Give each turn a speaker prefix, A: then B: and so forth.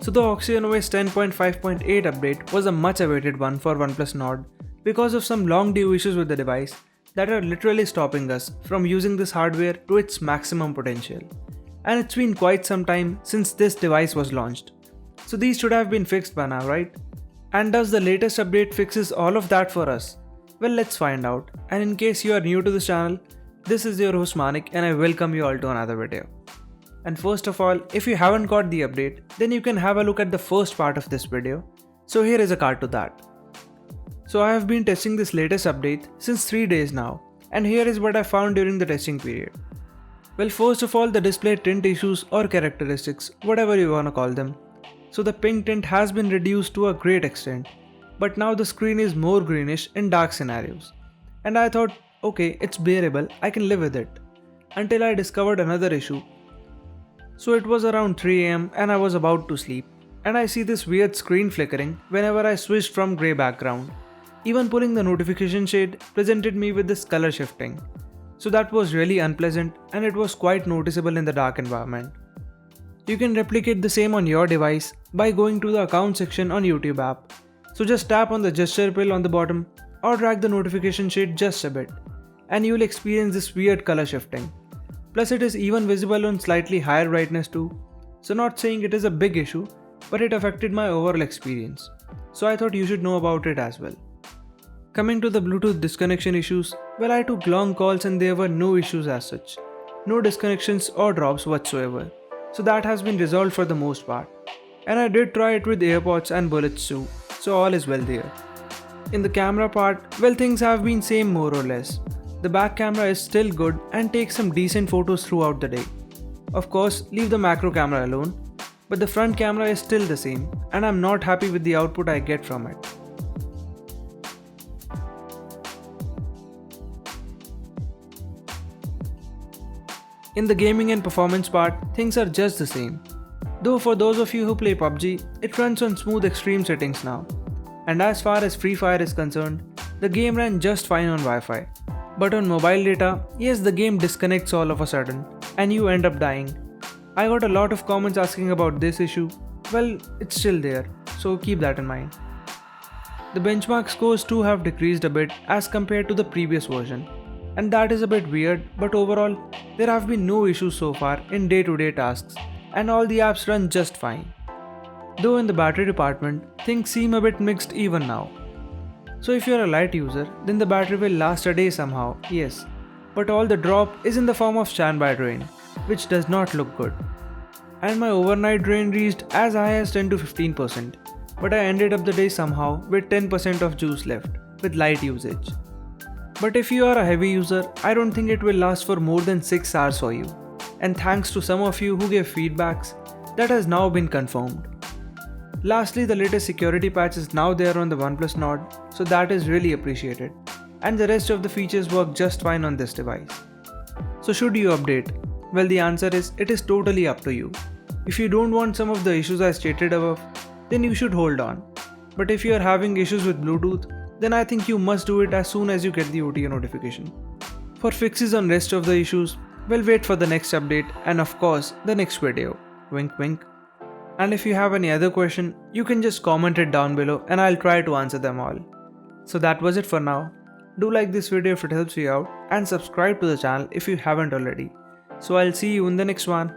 A: So the OxygenOS 10.5.8 update was a much awaited one for OnePlus Nord because of some long due issues with the device that are literally stopping us from using this hardware to its maximum potential. And it's been quite some time since this device was launched. So these should have been fixed by now, right? And does the latest update fixes all of that for us? Well, let's find out. And in case you are new to this channel, this is your host Manik and I welcome you all to another video. And first of all, if you haven't got the update, then you can have a look at the first part of this video. So here is a card to that. So I have been testing this latest update since 3 days now, and here is what I found during the testing period. Well, first of all, the display tint issues or characteristics, whatever you wanna call them. So the pink tint has been reduced to a great extent, but now the screen is more greenish in dark scenarios. And I thought, okay, it's bearable, I can live with it. Until I discovered another issue. So it was around 3 am and I was about to sleep, and I see this weird screen flickering whenever I switched from grey background. Even pulling the notification shade presented me with this color shifting. So that was really unpleasant and it was quite noticeable in the dark environment. You can replicate the same on your device by going to the account section on YouTube app. So just tap on the gesture pill on the bottom or drag the notification shade just a bit and you will experience this weird color shifting. Plus it is even visible on slightly higher brightness too. So not saying it is a big issue, but it affected my overall experience. So I thought you should know about it as well. Coming to the Bluetooth disconnection issues, well, I took long calls and there were no issues as such. No disconnections or drops whatsoever. So that has been resolved for the most part. And I did try it with AirPods and bullets too, so all is well there. In the camera part, well, things have been same more or less. The back camera is still good and takes some decent photos throughout the day. Of course, leave the macro camera alone, but the front camera is still the same and I'm not happy with the output I get from it. In the gaming and performance part, things are just the same. Though for those of you who play PUBG, it runs on smooth extreme settings now. And as far as Free Fire is concerned, the game ran just fine on Wi-Fi. But on mobile data, yes, the game disconnects all of a sudden and you end up dying. I got a lot of comments asking about this issue. Well, it's still there, so keep that in mind. The benchmark scores too have decreased a bit as compared to the previous version. And that is a bit weird, but overall, there have been no issues so far in day-to-day tasks and all the apps run just fine. Though in the battery department, things seem a bit mixed even now. So if you're a light user, then the battery will last a day somehow, yes. But all the drop is in the form of standby drain, which does not look good. And my overnight drain reached as high as 10 to 15%, but I ended up the day somehow with 10% of juice left, with light usage. But if you are a heavy user, I don't think it will last for more than 6 hours for you. And thanks to some of you who gave feedbacks, that has now been confirmed. Lastly, the latest security patch is now there on the OnePlus Nord, so that is really appreciated. And the rest of the features work just fine on this device. So should you update? Well, the answer is it is totally up to you. If you don't want some of the issues I stated above, then you should hold on. But if you are having issues with Bluetooth, then I think you must do it as soon as you get the OTA notification. For fixes on rest of the issues, well, wait for the next update and of course the next video. Wink wink. And if you have any other question, you can just comment it down below and I'll try to answer them all. So that was it for now. Do like this video if it helps you out and subscribe to the channel if you haven't already. So I'll see you in the next one.